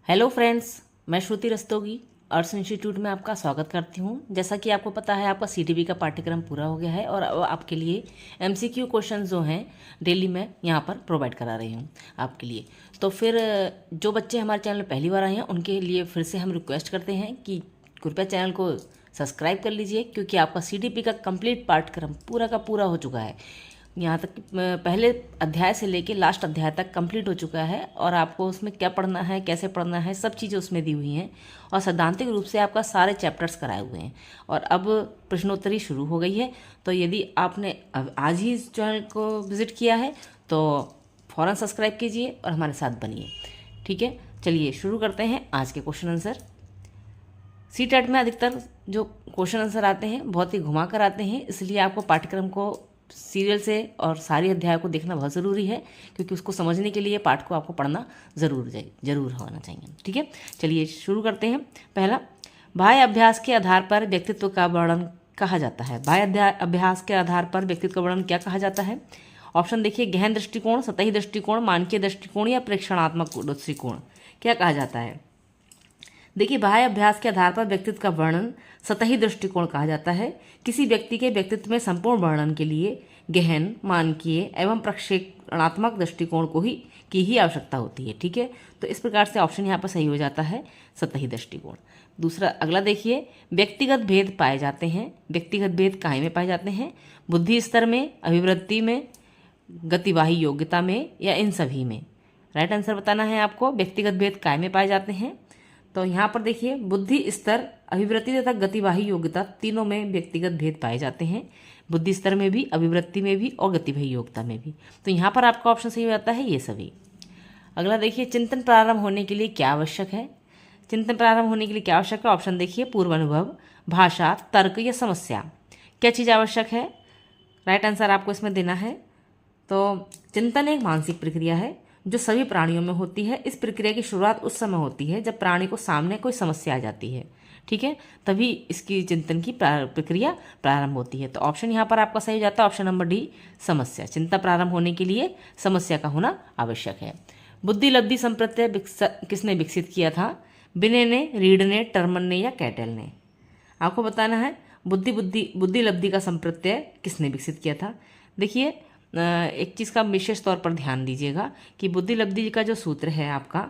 Hello friends, मैं श्रुति Rastogi arts institute में आपका स्वागत करती हूँ। जैसा कि आपको पता है, आपका सीटीबी का पाठ्यक्रम पूरा हो गया है और अब आपके लिए एमसीक्यू क्वेश्चन जो हैं डेली मैं यहाँ पर प्रोवाइड करा रही हूँ आपके लिए। तो फिर जो बच्चे हमारे चैनल में पहली बार आए हैं उनके लिए फिर से हम रिक्वेस्ट करते हैं कि कृपया चैनल को सब्सक्राइब कर लीजिए, क्योंकि आपका सीटीपी का कंप्लीट पाठ्यक्रम पूरा का पूरा हो चुका है। यहाँ तक पहले अध्याय से लेके लास्ट अध्याय तक कंप्लीट हो चुका है और आपको उसमें क्या पढ़ना है, कैसे पढ़ना है, सब चीज़ें उसमें दी हुई हैं और सैद्धांतिक रूप से आपका सारे चैप्टर्स कराए हुए हैं। और अब प्रश्नोत्तरी शुरू हो गई है, तो यदि आपने आज ही इस चैनल को विजिट किया है तो फ़ौरन सब्सक्राइब कीजिए और हमारे साथ बनिए। ठीक है, चलिए शुरू करते हैं आज के क्वेश्चन आंसर। सीटेट में अधिकतर जो क्वेश्चन आंसर आते हैं बहुत ही घुमा कर आते हैं, इसलिए आपको पाठ्यक्रम को सीरियल से और सारी अध्याय को देखना बहुत ज़रूरी है, क्योंकि उसको समझने के लिए पाठ को आपको पढ़ना जरूर होना चाहिए। ठीक है, चलिए शुरू करते हैं। पहला, बाह्य अभ्यास के आधार पर व्यक्तित्व का वर्णन कहा जाता है। बाह्य अभ्यास के आधार पर व्यक्तित्व का वर्णन क्या कहा जाता है? ऑप्शन देखिए, गहन दृष्टिकोण, सतही दृष्टिकोण, मानकीय दृष्टिकोण या प्रेक्षणात्मक दृष्टिकोण। क्या कहा जाता है? देखिए, बाह्य अभ्यास के आधार पर व्यक्तित्व का वर्णन सतही दृष्टिकोण कहा जाता है। किसी व्यक्ति के व्यक्तित्व में संपूर्ण वर्णन के लिए गहन, मानकीय एवं प्रक्षेपणात्मक दृष्टिकोण की ही आवश्यकता होती है। ठीक है, तो इस प्रकार से ऑप्शन यहाँ पर सही हो जाता है, सतही दृष्टिकोण। दूसरा, अगला देखिए, व्यक्तिगत भेद पाए जाते हैं। व्यक्तिगत भेद काहे में पाए जाते हैं? बुद्धि स्तर में, अभिवृत्ति में, गतिवाही योग्यता में या इन सभी में? राइट आंसर बताना है आपको। व्यक्तिगत भेद काहे में पाए जाते हैं? तो यहाँ पर देखिए, बुद्धि स्तर, अभिवृत्ति तथा गतिवाही योग्यता तीनों में व्यक्तिगत भेद पाए जाते हैं। बुद्धि स्तर में भी, अभिवृत्ति में भी और गतिवाही योग्यता में भी। तो यहाँ पर आपका ऑप्शन सही हो जाता है ये सभी। अगला देखिए, चिंतन प्रारंभ होने के लिए क्या आवश्यक है? चिंतन प्रारंभ होने के लिए क्या आवश्यक है? ऑप्शन देखिए, पूर्व अनुभव, भाषा, तर्क या समस्या। क्या चीज़ आवश्यक है? राइट आंसर आपको इसमें देना है। तो चिंतन एक मानसिक प्रक्रिया है जो सभी प्राणियों में होती है। इस प्रक्रिया की शुरुआत उस समय होती है जब प्राणी को सामने कोई समस्या आ जाती है। ठीक है, तभी इसकी चिंतन की प्रक्रिया प्रारंभ होती है। तो ऑप्शन यहाँ पर आपका सही हो जाता है, ऑप्शन नंबर डी, समस्या। चिंता प्रारंभ होने के लिए समस्या का होना आवश्यक है। बुद्धि लब्धि संप्रत्यय किसने विकसित किया था? बिने ने, रीड ने, टर्मन ने या कैटल ने? आपको बताना है बुद्धि लब्धि का संप्रत्यय किसने विकसित किया था। देखिए, एक चीज़ का विशेष तौर पर ध्यान दीजिएगा कि बुद्धि लब्धि का जो सूत्र है आपका,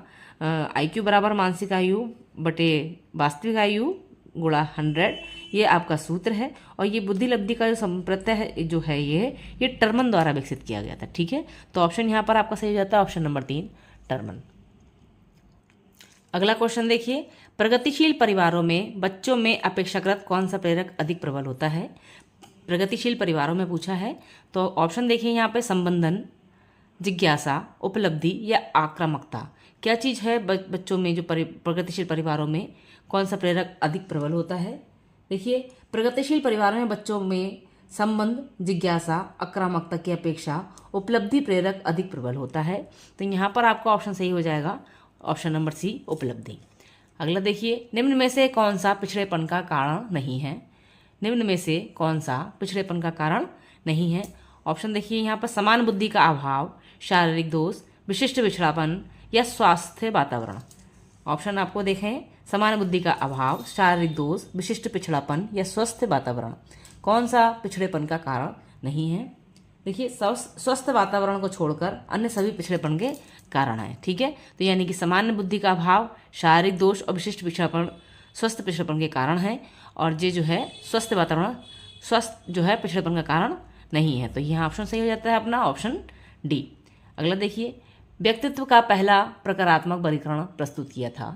IQ बराबर मानसिक आयु बटे वास्तविक आयु गुणा 100, ये आपका सूत्र है। और ये बुद्धि लब्धि का जो संप्रत्यय है जो है ये टर्मन द्वारा विकसित किया गया था। ठीक है, तो ऑप्शन यहाँ पर आपका सही हो जाता है, ऑप्शन नंबर 3, टर्मन। अगला क्वेश्चन देखिए, प्रगतिशील परिवारों में बच्चों में अपेक्षाकृत कौन सा प्रेरक अधिक प्रबल होता है? प्रगतिशील परिवारों में पूछा है। तो ऑप्शन देखिए यहाँ पे, संबंधन, जिज्ञासा, उपलब्धि या आक्रामकता। क्या चीज़ है बच्चों में जो प्रगतिशील परिवारों में कौन सा प्रेरक अधिक प्रबल होता है? देखिए, प्रगतिशील परिवारों में बच्चों में संबंध, जिज्ञासा, आक्रामकता की अपेक्षा उपलब्धि प्रेरक अधिक प्रबल होता है। तो यहाँ पर आपका ऑप्शन सही हो जाएगा, ऑप्शन नंबर सी, उपलब्धि। अगला देखिए, निम्न में से कौन सा पिछड़ेपन का कारण नहीं है? निम्न में से कौन सा पिछड़ेपन का कारण नहीं है? ऑप्शन देखिए यहाँ पर, समान बुद्धि का अभाव, शारीरिक दोष, विशिष्ट पिछड़ापन या स्वास्थ्य वातावरण। ऑप्शन आपको देखें, समान बुद्धि का अभाव, शारीरिक दोष, विशिष्ट पिछड़ापन या स्वस्थ वातावरण। कौन सा पिछड़ेपन का कारण नहीं है? देखिए, स्वस्थ वातावरण को छोड़कर अन्य सभी पिछड़ेपन के कारण हैं। ठीक है, तो यानी कि सामान्य बुद्धि का अभाव, शारीरिक दोष और विशिष्ट पिछड़ापन स्वस्थ पिछड़ेपन के कारण है, और ये जो है स्वस्थ वातावरण स्वस्थ जो है पिछड़ेपन का कारण नहीं है। तो यहाँ ऑप्शन सही हो जाता है अपना, ऑप्शन डी। अगला देखिए, व्यक्तित्व का पहला प्रकारात्मक वर्गीकरण प्रस्तुत किया था।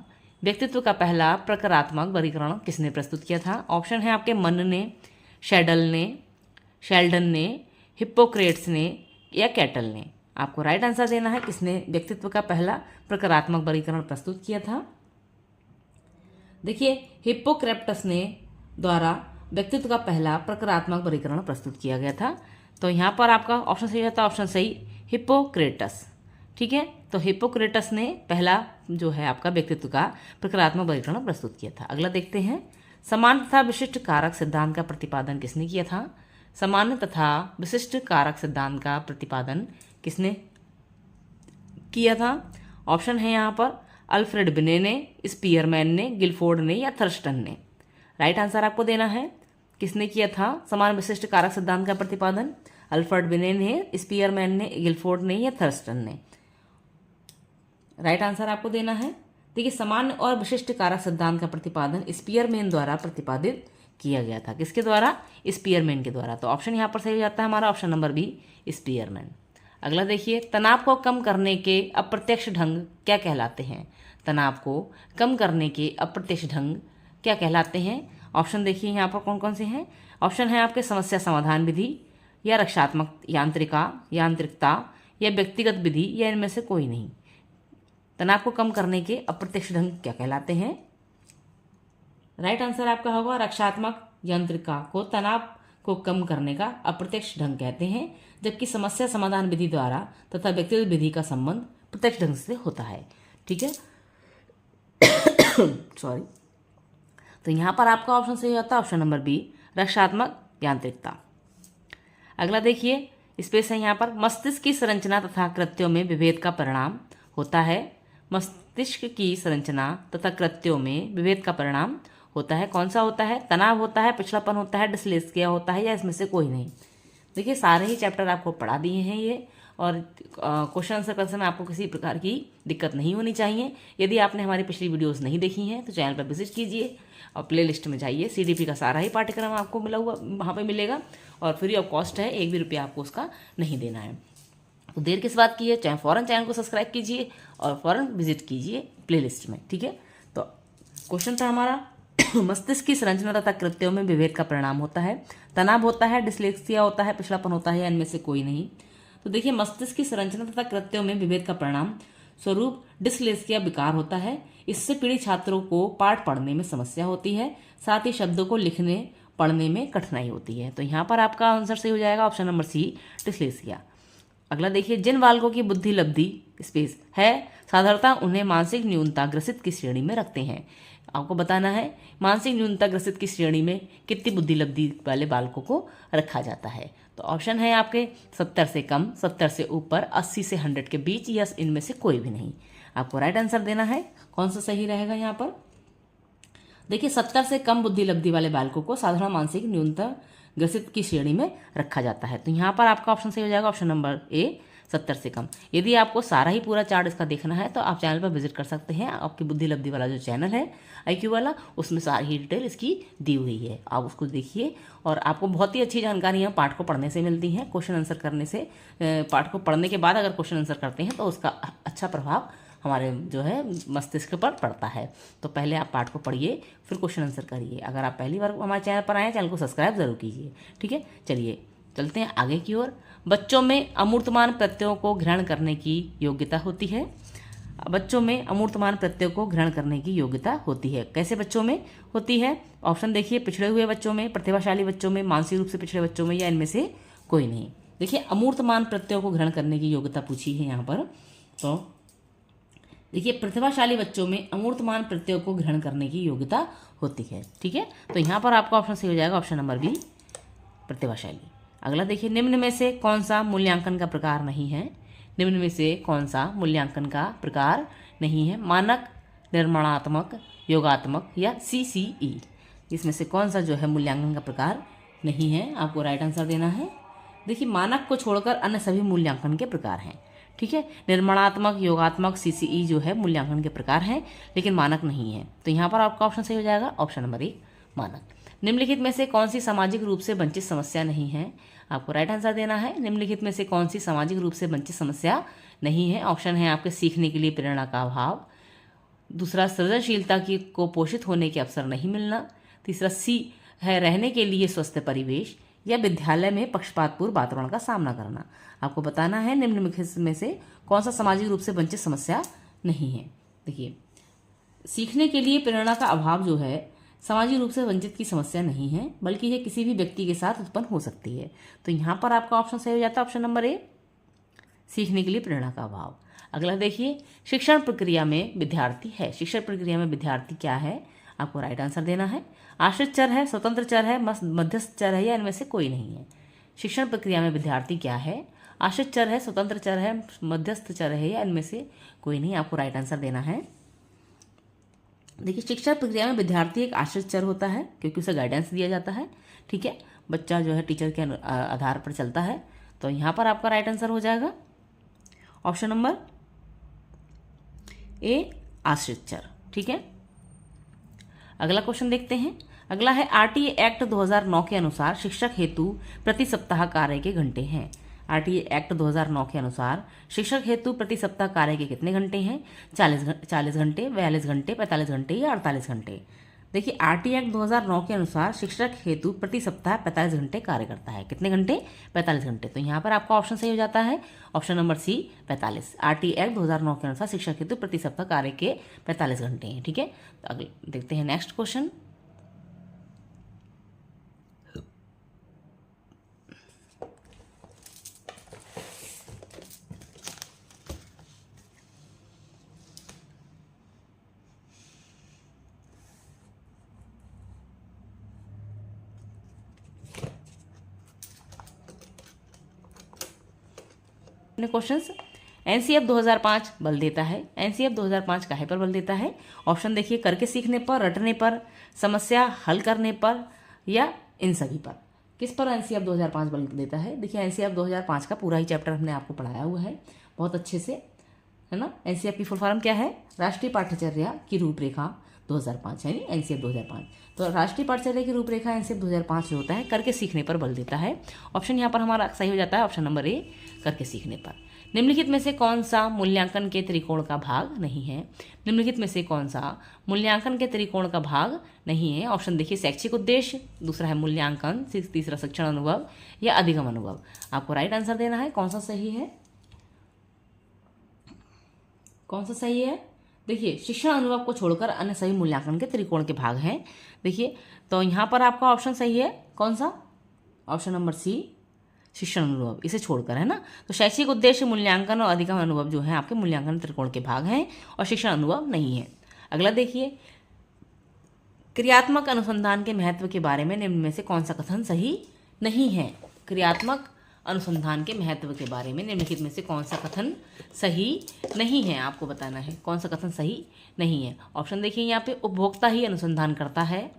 व्यक्तित्व का पहला प्रकारात्मक वर्गीकरण किसने प्रस्तुत किया था? ऑप्शन है आपके, मन ने, शेल्डन ने, हिप्पोक्रेट्स ने या कैटल ने। आपको राइट आंसर देना है, किसने व्यक्तित्व का पहला प्रकारात्मक वर्गीकरण प्रस्तुत किया था। देखिए, हिप्पोक्रेटस ने द्वारा व्यक्तित्व का पहला प्रकारात्मक वर्गीकरण प्रस्तुत किया गया था। तो यहाँ पर आपका ऑप्शन सही होता है, ऑप्शन सही, हिप्पोक्रेटस। ठीक है, तो हिप्पोक्रेटस ने पहला जो है आपका व्यक्तित्व का प्रकारात्मक वर्गीकरण प्रस्तुत किया था। अगला देखते हैं, समान तथा विशिष्ट कारक सिद्धांत का प्रतिपादन किसने किया था? समान तथा विशिष्ट कारक सिद्धांत का प्रतिपादन किसने किया था? ऑप्शन है यहाँ पर, अल्फ्रेड बिने ने, स्पीयरमैन ने, गिलफोर्ड ने या थर्स्टन ने। राइट आंसर आपको देना है। किसने किया था समान विशिष्ट कारक सिद्धांत का प्रतिपादन? अल्फ्रेड बिने ने, स्पीयरमैन ने, गिलफोर्ड ने या थर्स्टन ने। राइट आंसर आपको देना है। देखिए, समान और विशिष्ट कारक सिद्धांत का प्रतिपादन स्पीयरमैन द्वारा प्रतिपादित किया गया था। किसके द्वारा? स्पीयरमैन के द्वारा। तो ऑप्शन यहाँ पर सही हो जाता है हमारा ऑप्शन नंबर बी, स्पीयरमैन। अगला देखिए, तनाव को कम करने के अप्रत्यक्ष ढंग क्या कहलाते हैं? तनाव को कम करने के अप्रत्यक्ष ढंग क्या कहलाते हैं? ऑप्शन देखिए यहाँ पर कौन कौन से हैं। ऑप्शन है आपके समस्या समाधान विधि, या रक्षात्मक यांत्रिकता, या व्यक्तिगत विधि, या इनमें से कोई नहीं। तनाव को कम करने के अप्रत्यक्ष ढंग क्या कहलाते हैं? राइट आंसर आपका होगा रक्षात्मक यांत्रिका को तनाव को कम करने का अप्रत्यक्ष ढंग कहते हैं, जबकि समस्या समाधान विधि द्वारा तथा व्यक्तिगत विधि का संबंध प्रत्यक्ष ढंग से होता है। ठीक है, सॉरी। तो यहाँ पर आपका ऑप्शन सही होता है ऑप्शन नंबर बी, रक्षात्मक यांत्रिकता। अगला देखिए, स्पेस है यहाँ पर, मस्तिष्क की संरचना तथा कृत्यों में विभेद का परिणाम होता है। मस्तिष्क की संरचना तथा कृत्यों में विभेद का परिणाम होता है। कौन सा होता है? तनाव होता है, पिछड़ापन होता है, डिस्लेक्सिया होता है, या इसमें से कोई नहीं। देखिए, सारे ही चैप्टर आपको पढ़ा दिए हैं ये, और क्वेश्चन आंसर करने में आपको किसी प्रकार की दिक्कत नहीं होनी चाहिए। यदि आपने हमारी पिछली वीडियोस नहीं देखी हैं तो चैनल पर विजिट कीजिए और प्ले लिस्ट में जाइए। CDP का सारा ही पाठ्यक्रम आपको मिला हुआ वहाँ पे मिलेगा, और फ्री ऑफ कॉस्ट है, 1 भी रुपया आपको उसका नहीं देना है। तो देर किस बात की है, चाहे फ़ौरन चैनल को सब्सक्राइब कीजिए और फ़ौरन विजिट कीजिए प्ले लिस्ट में। ठीक है, तो क्वेश्चन था हमारा मस्तिष्क की संरचना तथा कृत्यों में विभेद का परिणाम होता है। तनाव होता है, डिस्लेक्सिया होता है, पिछड़ापन होता है, या इनमें से कोई नहीं। तो देखिए, मस्तिष्क की संरचना तथा कृत्यों में विभेद का परिणाम स्वरूप डिस्लेक्सिया विकार होता है। इससे पीड़ित छात्रों को पाठ पढ़ने में समस्या होती है, साथ ही शब्दों को लिखने पढ़ने में कठिनाई होती है। तो यहाँ पर आपका आंसर सही हो जाएगा ऑप्शन नंबर सी, डिस्लेक्सिया। अगला देखिए, जिन बालकों की बुद्धि लब्धि स्पेस है साधारणतः उन्हें मानसिक न्यूनता ग्रसित की श्रेणी में रखते हैं। आपको बताना है मानसिक न्यूनता ग्रसित की श्रेणी में कितनी बुद्धि लब्धि वाले बालकों को रखा जाता है। तो ऑप्शन है आपके 70 से कम, 70 से ऊपर, 80 से 100 के बीच, या इनमें से कोई भी नहीं। आपको राइट आंसर देना है। कौन सा सही रहेगा यहाँ पर? देखिए, 70 से कम बुद्धि लब्धि वाले बालकों को साधारण मानसिक न्यूनता ग्रसित की श्रेणी में रखा जाता है। तो यहाँ पर आपका ऑप्शन सही हो जाएगा ऑप्शन नंबर ए, 70 से कम। यदि आपको सारा ही पूरा चार्ट इसका देखना है तो आप चैनल पर विजिट कर सकते हैं। आपकी बुद्धि लब्धि वाला जो चैनल है IQ वाला, उसमें सारी ही डिटेल इसकी दी हुई है। आप उसको देखिए और आपको बहुत ही अच्छी जानकारियाँ पाठ को पढ़ने से मिलती हैं। क्वेश्चन आंसर करने से, पाठ को पढ़ने के बाद अगर क्वेश्चन आंसर करते हैं तो उसका अच्छा प्रभाव हमारे जो है मस्तिष्क पर पड़ता है। तो पहले आप पाठ को पढ़िए, फिर क्वेश्चन आंसर करिए। अगर आप पहली बार हमारे चैनल पर आए, चैनल को सब्सक्राइब जरूर कीजिए। ठीक है, चलिए चलते हैं आगे की ओर। बच्चों में अमूर्तमान प्रत्ययों को ग्रहण करने की योग्यता होती है। बच्चों में अमूर्तमान प्रत्ययों को ग्रहण करने की योग्यता होती है। कैसे बच्चों में होती है? ऑप्शन देखिए, पिछड़े हुए बच्चों में, प्रतिभाशाली बच्चों में, मानसिक रूप से पिछड़े बच्चों में, या इनमें से कोई नहीं। देखिए, अमूर्तमान प्रत्ययों को ग्रहण करने की योग्यता पूछी है यहाँ पर। तो देखिए, प्रतिभाशाली बच्चों में अमूर्तमान प्रत्ययों को ग्रहण करने की योग्यता होती है। ठीक है, तो यहाँ पर आपका ऑप्शन सही हो जाएगा ऑप्शन नंबर बी, प्रतिभाशाली। अगला देखिए, निम्न में से कौन सा मूल्यांकन का प्रकार नहीं है? निम्न में से कौन सा मूल्यांकन का प्रकार नहीं है? मानक, निर्माणात्मक, योगात्मक, या CCE। इसमें से कौन सा जो है मूल्यांकन का प्रकार नहीं है? आपको राइट आंसर देना है। देखिए, मानक को छोड़कर अन्य सभी मूल्यांकन के प्रकार हैं। ठीक है, निर्माणात्मक, योगात्मक, CCE जो है मूल्यांकन के प्रकार हैं, लेकिन मानक नहीं है। तो यहाँ पर आपका ऑप्शन सही हो जाएगा ऑप्शन नंबर 1, मानक। निम्नलिखित में से कौन सी सामाजिक रूप से वंचित समस्या नहीं है? आपको राइट आंसर देना है। निम्नलिखित में से कौन सी सामाजिक रूप से वंचित समस्या नहीं है? ऑप्शन है आपके सीखने के लिए प्रेरणा का अभाव, दूसरा सृजनशीलता की को पोषित होने के अवसर नहीं मिलना, तीसरा C है रहने के लिए स्वस्थ परिवेश, या विद्यालय में पक्षपातपूर्ण वातावरण का सामना करना। आपको बताना है निम्नलिखित में से कौन सा सामाजिक रूप से वंचित समस्या नहीं है। देखिए, सीखने के लिए प्रेरणा का अभाव जो है सामाजिक रूप से वंचित की समस्या नहीं है, बल्कि यह किसी भी व्यक्ति के साथ उत्पन्न हो सकती है। तो यहाँ पर आपका ऑप्शन सही हो जाता है ऑप्शन नंबर ए, सीखने के लिए प्रेरणा का अभाव। अगला देखिए, शिक्षण प्रक्रिया में विद्यार्थी है। शिक्षण प्रक्रिया में विद्यार्थी क्या है? आपको राइट आंसर देना है। आश्रित चर है, स्वतंत्र चर है, मध्यस्थ चर है, या इनमें से कोई नहीं है। शिक्षण प्रक्रिया में विद्यार्थी क्या है? आश्रित चर है, स्वतंत्र चर है, मध्यस्थ चर है, या इनमें से कोई नहीं। आपको राइट आंसर देना है। देखिए शिक्षा प्रक्रिया में विद्यार्थी एक आश्रित चर होता है क्योंकि उसे गाइडेंस दिया जाता है, ठीक है। बच्चा जो है टीचर के आधार पर चलता है। तो यहाँ पर आपका राइट आंसर हो जाएगा ऑप्शन नंबर ए, आश्रित चर, ठीक है। अगला क्वेश्चन देखते हैं। अगला है आरटीए एक्ट 2009 के अनुसार शिक्षक हेतु प्रति सप्ताह कार्य के घंटे हैं। आरटीए एक्ट 2009 के अनुसार शिक्षक हेतु प्रति सप्ताह कार्य के कितने घंटे हैं? 40 घंटे, 42 घंटे, 45 घंटे या 48 घंटे। देखिए आरटीए एक्ट 2009 के अनुसार शिक्षक हेतु प्रति सप्ताह 45 घंटे कार्य करता है। कितने घंटे? 45 घंटे। तो यहाँ पर आपका ऑप्शन सही हो जाता है option number C, 45। RTA act 2009 के अनुसार शिक्षक हेतु प्रति सप्ताह कार्य के 45 घंटे हैं, ठीक है। तो अगले देखते हैं नेक्स्ट क्वेश्चन। क्वेश्चंस। एनसीएफ 2005 बल देता है। एनसीएफ 2005 काहे पर बल देता है? ऑप्शन देखिए, करके सीखने पर, रटने पर, समस्या हल करने पर या इन सभी पर। किस पर एनसीएफ 2005 बल देता है? देखिए एनसीएफ 2005 का पूरा ही चैप्टर हमने आपको पढ़ाया हुआ है बहुत अच्छे से, है ना। एनसीएफ की फुल फॉर्म क्या है? राष्ट्रीय पाठ्यचर्या की रूपरेखा 2005, यानी एनसीएफ 2005। तो राष्ट्रीय पाठ्यचर्या की रूपरेखा एनसीएफ 2005 जो होता है करके सीखने पर बल देता है। ऑप्शन यहाँ पर हमारा सही हो जाता है ऑप्शन नंबर ए, करके सीखने पर। निम्नलिखित में से कौन सा मूल्यांकन के त्रिकोण का भाग नहीं है? निम्नलिखित में से कौन सा मूल्यांकन के त्रिकोण का भाग नहीं है? ऑप्शन देखिए, शैक्षिक उद्देश्य, दूसरा है मूल्यांकन, तीसरा शिक्षण अनुभव या अधिगम अनुभव। आपको राइट आंसर देना है, कौन सा सही है, कौन सा सही है। देखिए शिक्षण अनुभव को छोड़कर अन्य सभी मूल्यांकन के त्रिकोण के भाग हैं। देखिए तो यहाँ पर आपका ऑप्शन सही है, कौन सा? ऑप्शन नंबर सी, शिक्षण अनुभव, इसे छोड़कर, है ना। तो शैक्षिक उद्देश्य, मूल्यांकन और अधिगम अनुभव जो है आपके मूल्यांकन त्रिकोण के भाग हैं और शिक्षण अनुभव नहीं है। अगला देखिए, क्रियात्मक अनुसंधान के महत्व के बारे में निम्न में से कौन सा कथन सही नहीं है? क्रियात्मक अनुसंधान के महत्व के बारे में निम्नलिखित में से कौन सा कथन सही नहीं है? आपको बताना है कौन सा कथन सही नहीं है। ऑप्शन देखिए यहाँ पे, उपभोक्ता ही अनुसंधान करता है,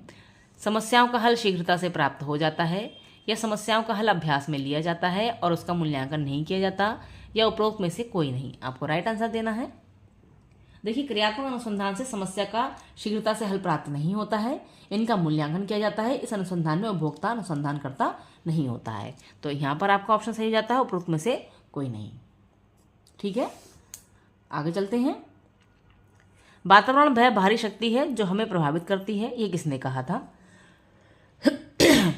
समस्याओं का हल शीघ्रता से प्राप्त हो जाता है, या समस्याओं का हल अभ्यास में लिया जाता है और उसका मूल्यांकन नहीं किया जाता, या उपरोक्त में से कोई नहीं। आपको राइट आंसर देना है। देखिए क्रियात्मक अनुसंधान से समस्या का शीघ्रता से हल प्राप्त नहीं होता है, इनका मूल्यांकन किया जाता है। इस अनुसंधान में उपभोक्ता अनुसंधान करता नहीं होता है। तो यहाँ पर आपका ऑप्शन सही हो जाता है, उपरोक्त में से कोई नहीं, ठीक है। आगे चलते हैं। वातावरण वह भारी शक्ति है जो हमें प्रभावित करती है, ये किसने कहा था?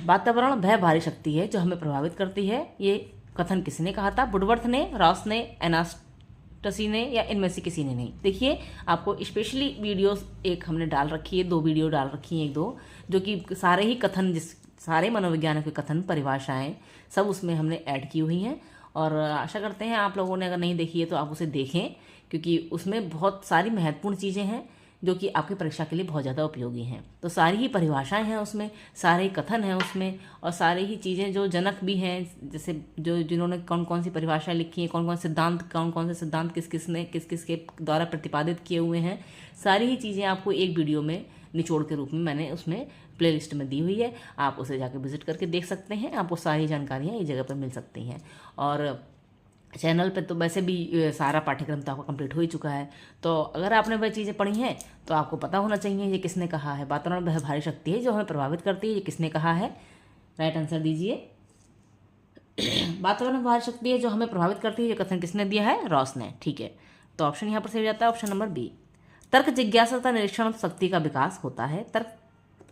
वातावरण वह भारी शक्ति है जो हमें प्रभावित करती है, ये कथन किसने कहा था? वुडवर्थ ने, रॉस ने, एनास्टसी ने या इनमें से किसी ने नहीं। देखिए आपको स्पेशली वीडियोस एक हमने डाल रखी है, 2 वीडियो डाल रखी हैं, 1-2, जो कि सारे ही कथन, सारे मनोविज्ञान के कथन, परिभाषाएं सब उसमें हमने ऐड की हुई हैं। और आशा करते हैं आप लोगों ने अगर नहीं देखी है तो आप उसे देखें, क्योंकि उसमें बहुत सारी महत्वपूर्ण चीज़ें हैं जो कि आपकी परीक्षा के लिए बहुत ज़्यादा उपयोगी हैं। तो सारी ही परिभाषाएं हैं उसमें, सारे कथन हैं उसमें, और सारी ही चीज़ें जो जनक भी हैं, जैसे जो जिन्होंने कौन कौन सी परिभाषाएं लिखी हैं, कौन कौन से सिद्धांत किस किस के द्वारा प्रतिपादित किए हुए हैं, सारी ही चीज़ें आपको एक वीडियो में निचोड़ के रूप में मैंने उसमें प्लेलिस्ट में दी हुई है। आप उसे जाकर विजिट करके देख सकते हैं, आपको सारी जानकारियाँ इस जगह पर मिल सकती हैं। और चैनल पे तो वैसे भी सारा पाठ्यक्रम तो आपका कंप्लीट हो ही चुका है। तो अगर आपने वह चीज़ें पढ़ी हैं तो आपको पता होना चाहिए ये किसने कहा है। वातावरण वह भारी शक्ति है जो हमें प्रभावित करती है, ये किसने कहा है? राइट आंसर दीजिए। वातावरण भारी शक्ति है जो हमें प्रभावित करती है, ये कथन किसने दिया है? रॉस ने, ठीक है। तो ऑप्शन यहाँ पर सही हो जाता है ऑप्शन नंबर बी। तर्क जिज्ञासा तथा निरीक्षण शक्ति का विकास होता है। तर्क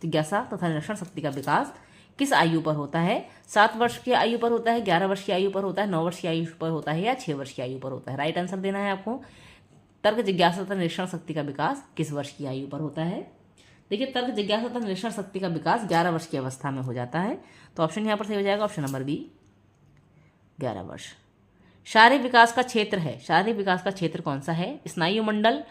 जिज्ञासा तथा निरीक्षण शक्ति का विकास किस आयु पर होता है? 7 वर्ष की आयु पर होता है, 11 वर्ष की आयु पर होता है, 9 वर्ष की आयु पर होता है या 6 वर्ष की आयु पर होता है? राइट आंसर देना है आपको। तर्क जिज्ञासा तथा निरीक्षण शक्ति का विकास किस वर्ष की आयु पर होता है? देखिए तर्क जिज्ञासा तथा निरीक्षण शक्ति का विकास 11 वर्ष की अवस्था में हो जाता है। तो ऑप्शन यहाँ पर सही हो जाएगा ऑप्शन नंबर बी, 11 वर्ष। शारीरिक विकास का क्षेत्र है, शारीरिक विकास का क्षेत्र कौन सा है? स्नायु मंडल,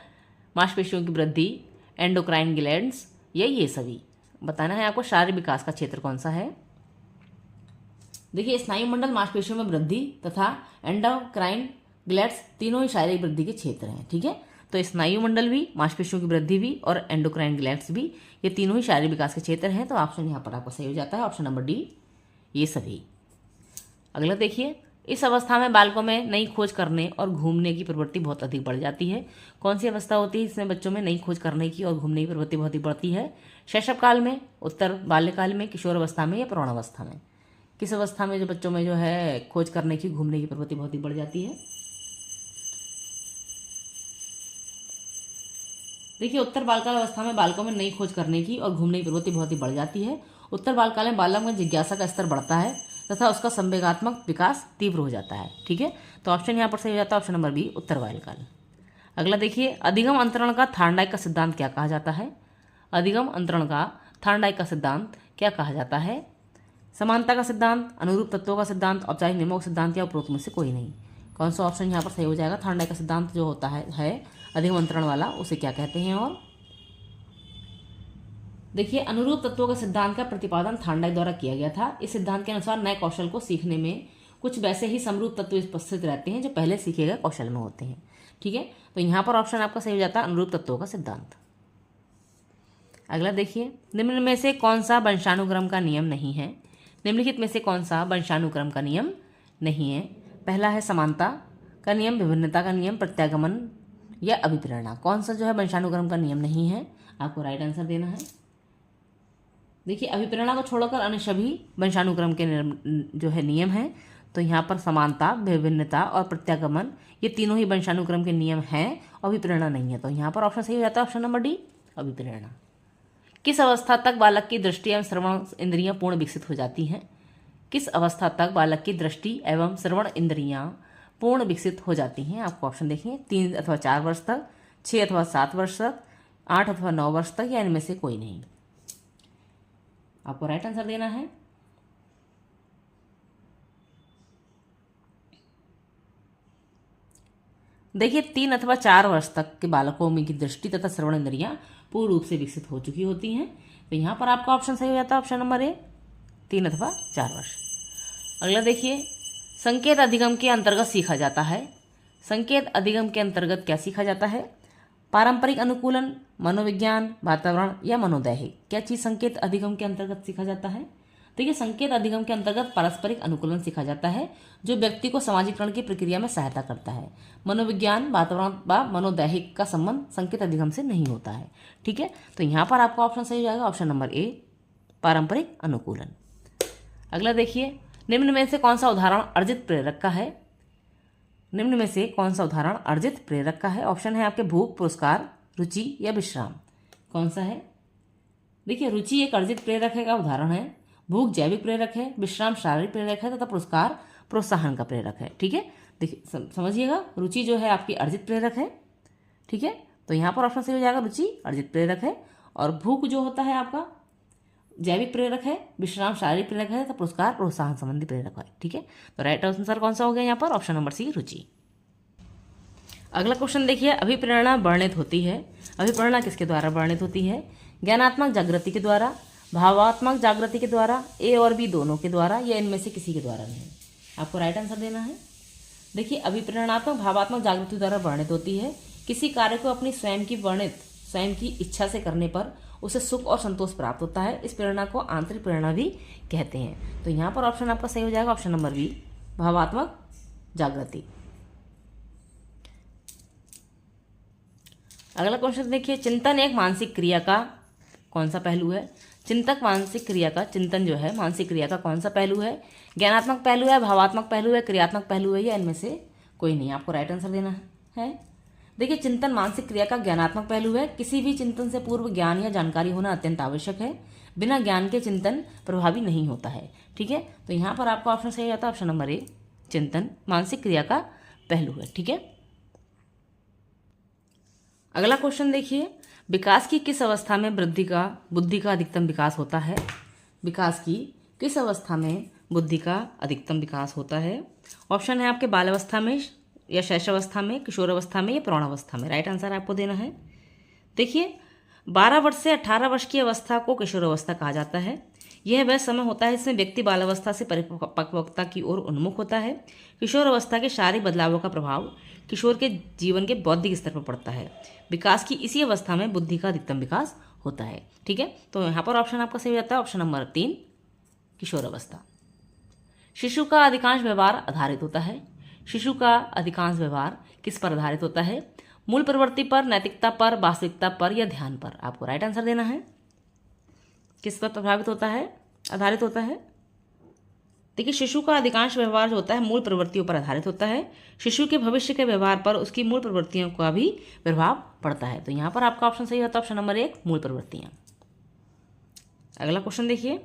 मांसपेशियों की वृद्धि, एंडोक्राइन ग्लैंड्स, ये सभी बताना है आपको। शारीरिक विकास का क्षेत्र कौन सा है? देखिए स्नायु मंडल, मांसपेशियों में वृद्धि तथा एंडोक्राइन ग्लैंड्स तीनों ही शारीरिक वृद्धि के क्षेत्र हैं, ठीक है। तो स्नायु मंडल भी, मांसपेशियों की वृद्धि भी और एंडोक्राइन ग्लैंड्स भी, ये तीनों ही शारीरिक विकास के क्षेत्र हैं। तो ऑप्शन यहाँ पर आपका सही हो जाता है ऑप्शन नंबर डी, ये सभी। अगला देखिए, इस अवस्था में बालकों में नई खोज करने और घूमने की प्रवृत्ति बहुत अधिक बढ़ जाती है। कौन सी अवस्था होती है इसमें बच्चों में नई खोज करने की और घूमने की प्रवृत्ति बहुत अधिक बढ़ती है? शैशव काल में, उत्तर बाल्यकाल में, किशोर अवस्था में या प्रौढ़ अवस्था में? किस अवस्था में जो बच्चों में जो है खोज करने की, घूमने की प्रवृत्ति बहुत ही बढ़ जाती है? देखिए, उत्तर बालकाल अवस्था में बालकों में नई खोज करने की और घूमने की प्रवृत्ति बहुत ही बढ़ जाती है। उत्तर बालकाल में बालक में जिज्ञासा का स्तर बढ़ता है तथा उसका संवेगात्मक विकास तीव्र हो जाता है। ठीक है, तो ऑप्शन यहाँ पर सही हो जाता है ऑप्शन नंबर बी, उत्तर बाल्यकाल। अगला देखिए, अधिगम अंतरण का थार्नडाइक का सिद्धांत क्या कहा जाता है? अधिगम अंतरण का थार्नडाइक का सिद्धांत क्या कहा जाता है? समानता का सिद्धांत, अनुरूप तत्वों का सिद्धांत, औपचारिक नियमों का सिद्धांत या उपरोक्त में से कोई नहीं? कौन सा ऑप्शन यहाँ पर सही हो जाएगा? थार्नडाइक का सिद्धांत जो होता है अधिगम अंतरण वाला, उसे क्या कहते हैं? और देखिए, अनुरूप तत्वों के सिद्धांत का प्रतिपादन थार्नडाइक द्वारा किया गया था। इस सिद्धांत के अनुसार नए कौशल को सीखने में कुछ वैसे ही समरूप तत्व उपस्थित रहते हैं जो पहले सीखे गए कौशल में होते हैं। ठीक है, तो यहाँ पर ऑप्शन आपका सही हो जाता है अनुरूप तत्वों का सिद्धांत। अगला देखिए, निम्न में से कौन सा वंशानुक्रम का नियम नहीं है? निम्नलिखित में से कौन सा वंशानुक्रम का नियम नहीं है? पहला है समानता का नियम, विभिन्नता का नियम, प्रत्यागमन या अभिप्रेरणा। कौन सा जो है वंशानुक्रम का नियम नहीं है? आपको राइट आंसर देना है। देखिए, अभिप्रेरणा को छोड़कर अन्य सभी वंशानुक्रम के जो है नियम हैं। तो यहाँ पर समानता, विभिन्नता और प्रत्यागमन, ये तीनों ही वंशानुक्रम के नियम हैं, अभिप्रेरणा नहीं है। तो यहाँ पर ऑप्शन सही हो जाता है ऑप्शन नंबर डी, अभिप्रेरणा। किस अवस्था तक बालक की दृष्टि एवं श्रवण इंद्रियां पूर्ण विकसित हो जाती हैं? किस अवस्था तक बालक की दृष्टि एवं श्रवण इंद्रियां पूर्ण विकसित हो जाती हैं? आपको ऑप्शन देखिए, 3 अथवा 4 वर्ष तक, 6 अथवा 7 वर्ष तक, 8 अथवा 9 वर्ष तक, या इनमें से कोई नहीं? आपको राइट आंसर देना है। देखिए, 3 अथवा 4 वर्ष तक के बालकों में की दृष्टि तथा श्रवण इंद्रियां पूर्ण रूप से विकसित हो चुकी होती हैं। तो यहाँ पर आपका ऑप्शन सही हो जाता है ऑप्शन नंबर ए, 3 अथवा 4 वर्ष। अगला देखिए, संकेत अधिगम के अंतर्गत सीखा जाता है। संकेत अधिगम के अंतर्गत क्या सीखा जाता है? पारंपरिक अनुकूलन, मनोविज्ञान, वातावरण या मनोदैहिक? क्या चीज़ संकेत अधिगम के अंतर्गत सीखा जाता है? देखिए, संकेत अधिगम के अंतर्गत पारस्परिक अनुकूलन सीखा जाता है जो व्यक्ति को सामाजिकरण की प्रक्रिया में सहायता करता है। मनोविज्ञान, वातावरण व मनोदैहिक का संबंध संकेत अधिगम से नहीं होता है। ठीक है, तो यहाँ पर आपका ऑप्शन सही हो जाएगा ऑप्शन नंबर ए, पारंपरिक अनुकूलन। अगला देखिए, निम्न में से कौन सा उदाहरण अर्जित प्रेरक का है? निम्न में से कौन सा उदाहरण अर्जित प्रेरक का है? ऑप्शन है आपके भूख, पुरस्कार, रुचि या विश्राम। कौन सा है? देखिए, रुचि एक अर्जित प्रेरक है का उदाहरण है, भूख जैविक प्रेरक है, विश्राम शारीरिक प्रेरक है तथा पुरस्कार प्रोत्साहन का प्रेरक है। ठीक है, देखिए समझिएगा, रुचि जो है आपकी अर्जित प्रेरक है। ठीक है, तो यहाँ पर ऑप्शन सही हो जाएगा, रुचि अर्जित प्रेरक है, और भूख जो होता है आपका जैविक प्रेरक है, विश्राम शारीरिक प्रेरक है तो पुरस्कार प्रोत्साहन संबंधी प्रेरक है। ठीक है, तो राइट आंसर कौन सा हो गया यहाँ पर? ऑप्शन नंबर सी, रुचि। अगला क्वेश्चन देखिए, अभिप्रेरणा वर्णित होती है। अभिप्रेरणा किसके द्वारा वर्णित होती है? ज्ञानात्मक जागृति के द्वारा, भावात्मक जागृति के द्वारा, ए और बी दोनों के द्वारा, या इनमें से किसी के द्वारा नहीं? आपको राइट आंसर देना है। देखिए, अभिप्रेरणात्मक भावात्मक जागृति द्वारा वर्णित होती है। किसी कार्य को अपनी स्वयं की इच्छा से करने पर उसे सुख और संतोष प्राप्त होता है। इस प्रेरणा को आंतरिक प्रेरणा भी कहते हैं। तो यहाँ पर ऑप्शन आपका सही हो जाएगा ऑप्शन नंबर बी, भावात्मक जागृति। अगला क्वेश्चन देखिए, चिंतन एक मानसिक क्रिया का कौन सा पहलू है? चिंतक मानसिक क्रिया का, चिंतन जो है मानसिक क्रिया का कौन सा पहलू है? ज्ञानात्मक पहलू है, भावात्मक पहलू है, क्रियात्मक पहलू है, या इनमें से कोई नहीं? आपको राइट आंसर देना है। देखिए, चिंतन मानसिक क्रिया का ज्ञानात्मक पहलू है। किसी भी चिंतन से पूर्व ज्ञान या जानकारी होना अत्यंत आवश्यक है। बिना ज्ञान के चिंतन प्रभावी नहीं होता है। ठीक है, तो यहाँ पर आपका ऑप्शन सही आता है ऑप्शन नंबर ए, चिंतन मानसिक क्रिया का पहलू है। ठीक है, अगला क्वेश्चन देखिए, विकास की किस अवस्था में बुद्धि का अधिकतम विकास होता है? विकास की किस अवस्था में बुद्धि का अधिकतम विकास होता है? ऑप्शन है आपके बाल्यावस्था में या शैशवावस्था में, किशोरावस्था में या प्रौढ़ावस्था में? राइट आंसर आपको देना है। देखिए, 12 वर्ष से 18 वर्ष की अवस्था को किशोरावस्था कहा जाता है। यह वह समय होता है जिसमें व्यक्ति बालावस्था से परिपक्वता की ओर उन्मुख होता है। किशोर अवस्था के शारीरिक बदलावों का प्रभाव किशोर के जीवन के बौद्धिक स्तर पर पड़ता है। विकास की इसी अवस्था में बुद्धि का अधिकतम विकास होता है। ठीक है, तो यहाँ पर ऑप्शन आपका सही हो जाता है ऑप्शन नंबर 3, किशोर अवस्था। शिशु का अधिकांश व्यवहार आधारित होता है। शिशु का अधिकांश व्यवहार किस पर आधारित होता है? मूल प्रवृत्ति पर, नैतिकता पर, वास्तविकता पर या ध्यान पर? आपको राइट आंसर देना है। किस पर प्रभावित होता है, आधारित होता है? देखिए, शिशु का अधिकांश व्यवहार जो होता है मूल प्रवृत्तियों पर आधारित होता है। शिशु के भविष्य के व्यवहार पर उसकी मूल प्रवृत्तियों का भी प्रभाव पड़ता है। तो यहाँ पर आपका ऑप्शन सही होता है ऑप्शन नंबर 1, मूल प्रवृत्तियाँ। अगला क्वेश्चन देखिए,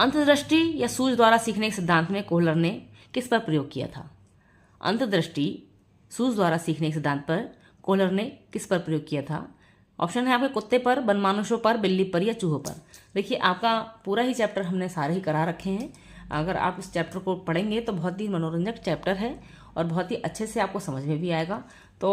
अंतर्दृष्टि या सूझ द्वारा सीखने के सिद्धांत में कोहलर ने किस पर प्रयोग किया था? अंतर्दृष्टि सूझ द्वारा सीखने के सिद्धांत पर कोहलर ने किस पर प्रयोग किया था? ऑप्शन है आपके कुत्ते पर, वनमानुषों पर, बिल्ली पर या चूहों पर। देखिए, आपका पूरा ही चैप्टर हमने सारे ही करा रखे हैं। अगर आप इस चैप्टर को पढ़ेंगे तो बहुत ही मनोरंजक चैप्टर है और बहुत ही अच्छे से आपको समझ में भी आएगा। तो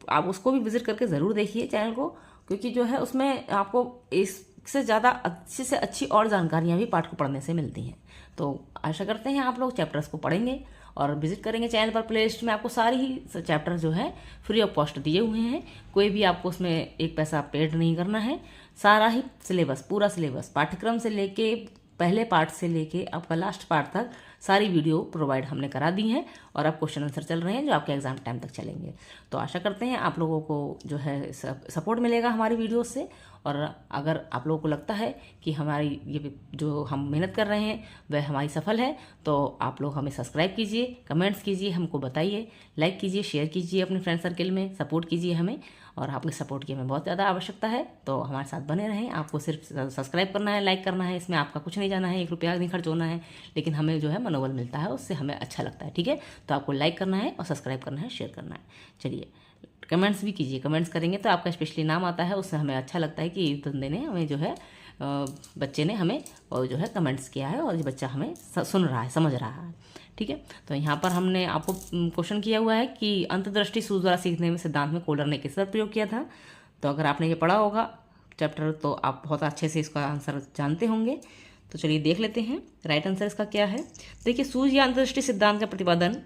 आप उसको भी विजिट करके ज़रूर देखिए चैनल को, क्योंकि जो है उसमें आपको इससे ज़्यादा अच्छी से अच्छी और जानकारियाँ भी पाठ को पढ़ने से मिलती हैं। तो आशा करते हैं आप लोग चैप्टर्स को पढ़ेंगे और विजिट करेंगे चैनल पर। प्लेलिस्ट में आपको सारी ही चैप्टर जो है फ्री ऑफ कॉस्ट दिए हुए हैं। कोई भी आपको उसमें एक पैसा पेड नहीं करना है। सारा ही सिलेबस, पूरा सिलेबस, पाठ्यक्रम से लेके पहले पार्ट से लेके आपका लास्ट पार्ट तक सारी वीडियो प्रोवाइड हमने करा दी हैं और अब क्वेश्चन आंसर चल रहे हैं जो आपके एग्जाम टाइम तक चलेंगे। तो आशा करते हैं आप लोगों को जो है सपोर्ट मिलेगा हमारी वीडियो से। और अगर आप लोगों को लगता है कि हमारी ये जो हम मेहनत कर रहे हैं वह हमारी सफल है, तो आप लोग हमें सब्सक्राइब कीजिए, कमेंट्स कीजिए, हमको बताइए, लाइक कीजिए, शेयर कीजिए अपने फ्रेंड सर्कल में, सपोर्ट कीजिए हमें। और आपके सपोर्ट की हमें बहुत ज़्यादा आवश्यकता है, तो हमारे साथ बने रहें। आपको सिर्फ सब्सक्राइब करना है, लाइक करना है, इसमें आपका कुछ नहीं जाना है, 1 रुपया नहीं खर्च होना है, लेकिन हमें जो है मनोबल मिलता है, उससे हमें अच्छा लगता है। ठीक है, तो आपको लाइक करना है और सब्सक्राइब करना है, शेयर करना है। चलिए, कमेंट्स भी कीजिए, कमेंट्स करेंगे तो आपका स्पेशली नाम आता है, उससे हमें अच्छा लगता है कि इस बंदे ने हमें जो है बच्चे ने हमें और जो है कमेंट्स किया है और ये बच्चा हमें सुन रहा है, समझ रहा है। ठीक है, तो यहाँ पर हमने आपको क्वेश्चन किया हुआ है कि अंतर्दृष्टि सूझ द्वारा सीखने में सिद्धांत में कोहलर ने किस पर प्रयोग किया था। तो अगर आपने ये पढ़ा होगा चैप्टर तो आप बहुत अच्छे से इसका आंसर जानते होंगे। तो चलिए देख लेते हैं राइट आंसर इसका क्या है। देखिए, सूझ या अंतर्दृष्टि सिद्धांत का प्रतिपादन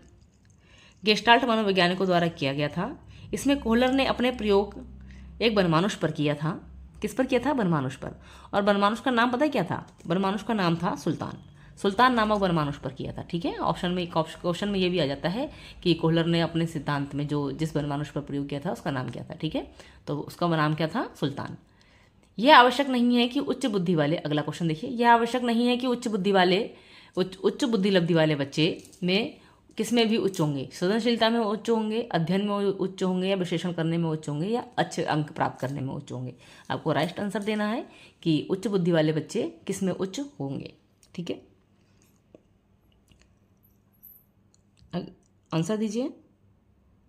गेस्टाल्ट मनोवैज्ञानिकों द्वारा किया गया था। इसमें कोहलर ने अपने प्रयोग एक वनमानुष पर किया था। किस पर किया था? वनमानुष पर। और वनमानुष का नाम पता है क्या था? वनमानुष का नाम था सुल्तान। सुल्तान नामक वनमानुष पर किया था। ठीक है, ऑप्शन में क्वेश्चन में ये भी आ जाता है कि कोहलर ने अपने सिद्धांत में जो जिस वनमानुष पर प्रयोग किया था उसका नाम क्या था। ठीक है, तो उसका नाम क्या था? सुल्तान। यह आवश्यक नहीं है कि उच्च बुद्धि वाले, अगला क्वेश्चन देखिए, यह आवश्यक नहीं है कि उच्च बुद्धि लब्धि वाले बच्चे में किस में भी उच्च होंगे। सृजनशीलता में उच्च होंगे, अध्ययन में उच्च होंगे, या विश्लेषण करने में उच्च होंगे, या अच्छे अंक प्राप्त करने में उच्च होंगे। आपको राइट आंसर देना है कि उच्च बुद्धि वाले बच्चे किस में उच्च होंगे। ठीक है, आंसर दीजिए।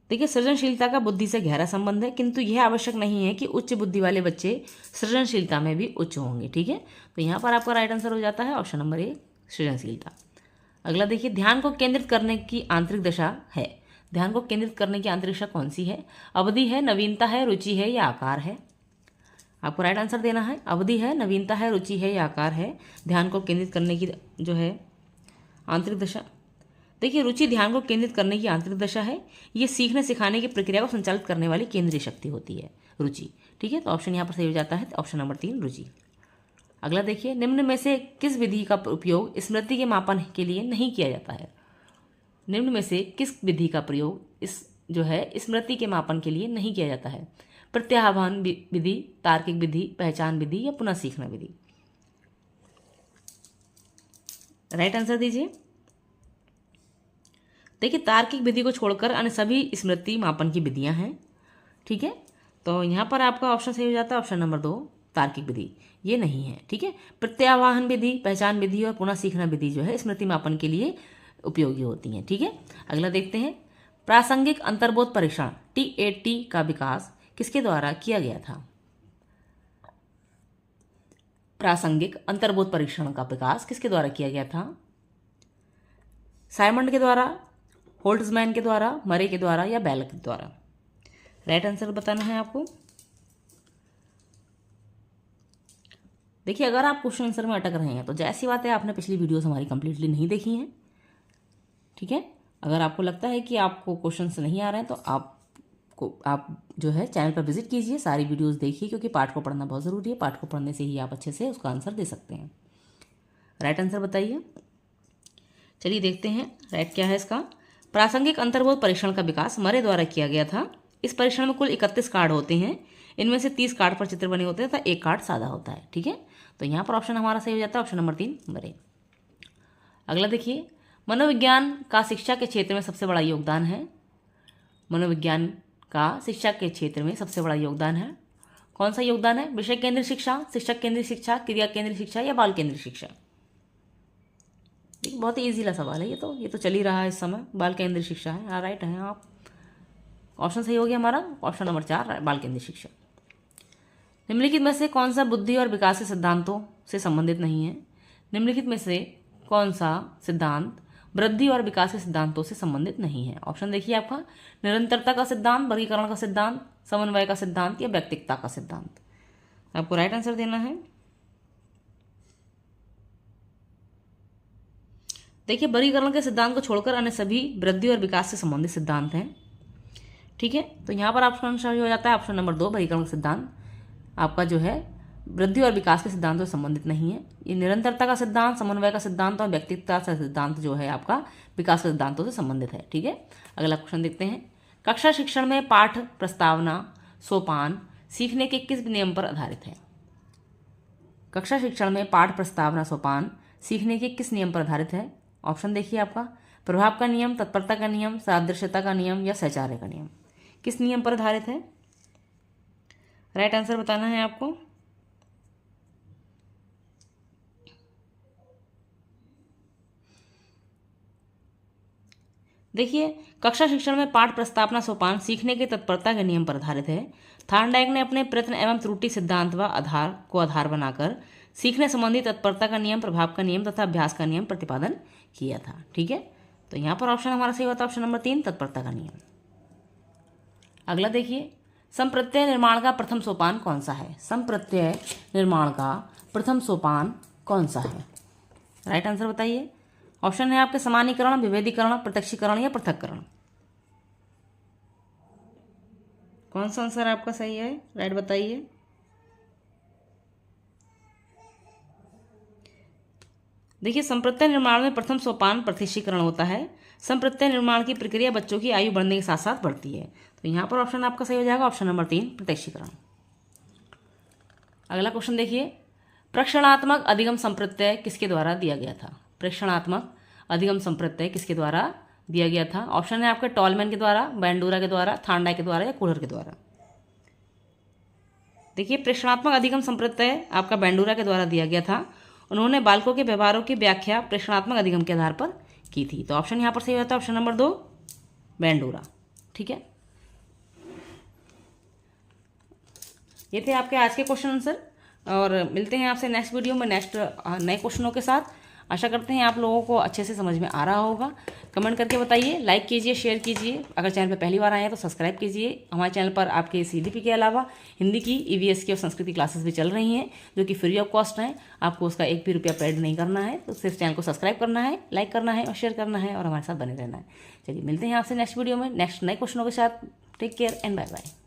देखिए, सृजनशीलता का बुद्धि से गहरा संबंध है, किंतु यह आवश्यक नहीं है कि उच्च बुद्धि वाले बच्चे सृजनशीलता में भी उच्च होंगे। ठीक है, तो यहाँ पर आपका राइट आंसर हो जाता है ऑप्शन नंबर 1, सृजनशीलता। अगला देखिए, ध्यान को केंद्रित करने की आंतरिक दशा है। ध्यान को केंद्रित करने की आंतरिक दशा कौन सी है? अवधि है, नवीनता है, रुचि है या आकार है? आपको राइट आंसर देना है। अवधि है, नवीनता है, रुचि है या आकार है? ध्यान को केंद्रित करने की जो है आंतरिक दशा। देखिए, रुचि ध्यान को केंद्रित करने की आंतरिक दशा है। ये सीखने सिखाने की प्रक्रिया को संचालित करने वाली केंद्रीय शक्ति होती है, रुचि। ठीक है, तो ऑप्शन यहाँ पर सही हो जाता है ऑप्शन नंबर 3, रुचि। अगला देखिए, निम्न में से किस विधि का उपयोग स्मृति के मापन के लिए नहीं किया जाता है? निम्न में से किस विधि का प्रयोग इस जो है स्मृति के मापन के लिए नहीं किया जाता है? प्रत्याह्वान विधि, तार्किक विधि, पहचान विधि या पुनः सीखना विधि? राइट आंसर दीजिए। देखिए, तार्किक विधि को छोड़कर अन्य सभी स्मृति मापन की विधियां हैं। ठीक है, तो यहाँ पर आपका ऑप्शन सही हो जाता है ऑप्शन नंबर 2, तार्किक विधि। ये नहीं है। ठीक है, प्रत्याह्वान विधि, पहचान विधि और पुनः सीखना विधि जो है स्मृति मापन के लिए उपयोगी होती हैं। ठीक है, अगला देखते हैं, प्रासंगिक अंतर्बोध परीक्षण TAT का विकास किसके द्वारा किया गया था? प्रासंगिक अंतर्बोध परीक्षण का विकास किसके द्वारा किया गया था? साइमंड के द्वारा, होल्ट्जमैन के द्वारा, मरे के द्वारा या बेल के द्वारा? राइट आंसर बताना है आपको। देखिए अगर आप क्वेश्चन आंसर में अटक रहे हैं तो जैसी बात है आपने पिछली वीडियोस हमारी कंप्लीटली नहीं देखी हैं, ठीक है। अगर आपको लगता है कि आपको क्वेश्चंस नहीं आ रहे हैं तो आप जो है चैनल पर विजिट कीजिए, सारी वीडियोस देखिए, क्योंकि पाठ को पढ़ना बहुत ज़रूरी है। पाठ को पढ़ने से ही आप अच्छे से उसका आंसर दे सकते हैं। राइट आंसर बताइए। चलिए देखते हैं राइट क्या है इसका। प्रासंगिक अंतर्बोध परीक्षण का विकास मरे द्वारा किया गया था। इस परीक्षण में कुल 31 कार्ड होते हैं। इनमें से 30 कार्ड पर चित्र बने होते हैं तथा एक कार्ड सादा होता है, ठीक है। तो यहाँ पर ऑप्शन हमारा सही हो जाता है ऑप्शन नंबर 3 मरे। अगला देखिए, मनोविज्ञान का शिक्षा के क्षेत्र में सबसे बड़ा योगदान है। मनोविज्ञान का शिक्षा के क्षेत्र में सबसे बड़ा योगदान है। कौन सा योगदान है? विषय केंद्रित शिक्षा, शिक्षक केंद्रित शिक्षा, क्रिया केंद्रित शिक्षा या बाल केंद्रित शिक्षा। बहुत ही ईजीला सवाल है ये तो चल ही रहा है इस समय। बाल केंद्रित शिक्षा है, राइट है आप। ऑप्शन सही हो गया हमारा ऑप्शन नंबर 4 बाल केंद्रित शिक्षा। निम्नलिखित में से कौन सा बुद्धि और विकास के सिद्धांतों से संबंधित नहीं है? निम्नलिखित में से कौन सा सिद्धांत वृद्धि और विकास के सिद्धांतों से संबंधित नहीं है? ऑप्शन देखिए आपका, निरंतरता का सिद्धांत, वर्गीकरण का सिद्धांत, समन्वय का सिद्धांत या व्यक्तिकता का सिद्धांत। आपको राइट आंसर देना है। देखिए वर्गीकरण के सिद्धांत को छोड़कर अन्य सभी वृद्धि और विकास से संबंधित सिद्धांत हैं, ठीक है। तो यहाँ पर ऑप्शन सही हो जाता है ऑप्शन नंबर 2 वर्गीकरण का सिद्धांत आपका जो है वृद्धि और विकास के सिद्धांतों से संबंधित नहीं है। ये निरंतरता का सिद्धांत, समन्वय का सिद्धांत और व्यक्तिगता का सिद्धांत जो है आपका विकास के सिद्धांतों से संबंधित है, ठीक है। अगला क्वेश्चन देखते हैं। कक्षा शिक्षण में पाठ प्रस्तावना सोपान सीखने के किस नियम पर आधारित है? कक्षा शिक्षण में पाठ प्रस्तावना सोपान सीखने के किस नियम पर आधारित है? ऑप्शन देखिए आपका, प्रभाव का नियम, तत्परता का नियम, सादृश्यता का नियम या सहचार्य का नियम। किस नियम पर आधारित है? राइट आंसर बताना है आपको। देखिए कक्षा शिक्षण में पाठ प्रस्तावना सोपान सीखने की तत्परता के नियम पर आधारित है। थार्नडाइक ने अपने प्रयत्न एवं त्रुटि सिद्धांत व आधार बनाकर सीखने संबंधी तत्परता का नियम, प्रभाव का नियम तथा अभ्यास का नियम प्रतिपादन किया था, ठीक है। तो यहाँ पर ऑप्शन हमारा सही होता है ऑप्शन नंबर 3 तत्परता का नियम। अगला देखिए, संप्रत्यय निर्माण का प्रथम सोपान कौन सा है? संप्रत्यय निर्माण का प्रथम सोपान कौन सा है? राइट आंसर बताइए। ऑप्शन है आपके समानीकरण, विभेदीकरण, प्रत्यक्षीकरण या पृथक्करण। कौन सा आंसर आपका सही है? राइट बताइए। देखिए संप्रत्यय निर्माण में प्रथम सोपान प्रत्यक्षीकरण होता है। संप्रत्यय निर्माण की प्रक्रिया बच्चों की आयु बढ़ने के साथ साथ बढ़ती है। तो यहाँ पर ऑप्शन आपका सही हो जाएगा ऑप्शन नंबर 3 प्रत्यक्षीकरण। अगला क्वेश्चन देखिए, प्रेक्षणात्मक अधिगम संप्रत्यय किसके द्वारा दिया गया था? प्रेक्षणात्मक अधिगम संप्रत्यय किसके द्वारा दिया गया था? ऑप्शन है आपके टॉलमैन के द्वारा, बैंडूरा के द्वारा, थार्नडाइक के द्वारा या कूलर के द्वारा। देखिए प्रेक्षणात्मक अधिगम संप्रत्यय आपका बैंडूरा के द्वारा दिया गया था। उन्होंने बालकों के व्यवहारों की व्याख्या प्रेक्षणात्मक अधिगम के आधार पर की थी। तो ऑप्शन यहाँ पर सही होता है ऑप्शन नंबर 2 बैंडूरा, ठीक है। ये थे आपके आज के क्वेश्चन आंसर और मिलते हैं आपसे नेक्स्ट वीडियो में नेक्स्ट नए क्वेश्चनों के साथ। आशा करते हैं आप लोगों को अच्छे से समझ में आ रहा होगा। कमेंट करके बताइए, लाइक कीजिए, शेयर कीजिए। अगर चैनल पर पहली बार आए हैं तो सब्सक्राइब कीजिए। हमारे चैनल पर आपके CDP के अलावा हिंदी की, EVS की और संस्कृत की क्लासेस भी चल रही हैं जो कि फ्री ऑफ कॉस्ट हैं। आपको उसका 1 भी रुपया पेड नहीं करना है। तो सिर्फ चैनल को सब्सक्राइब करना है, लाइक करना है और शेयर करना है और हमारे साथ बने रहना है। चलिए मिलते हैं आपसे नेक्स्ट वीडियो में नेक्स्ट नए क्वेश्चनों के साथ। Take care and bye bye.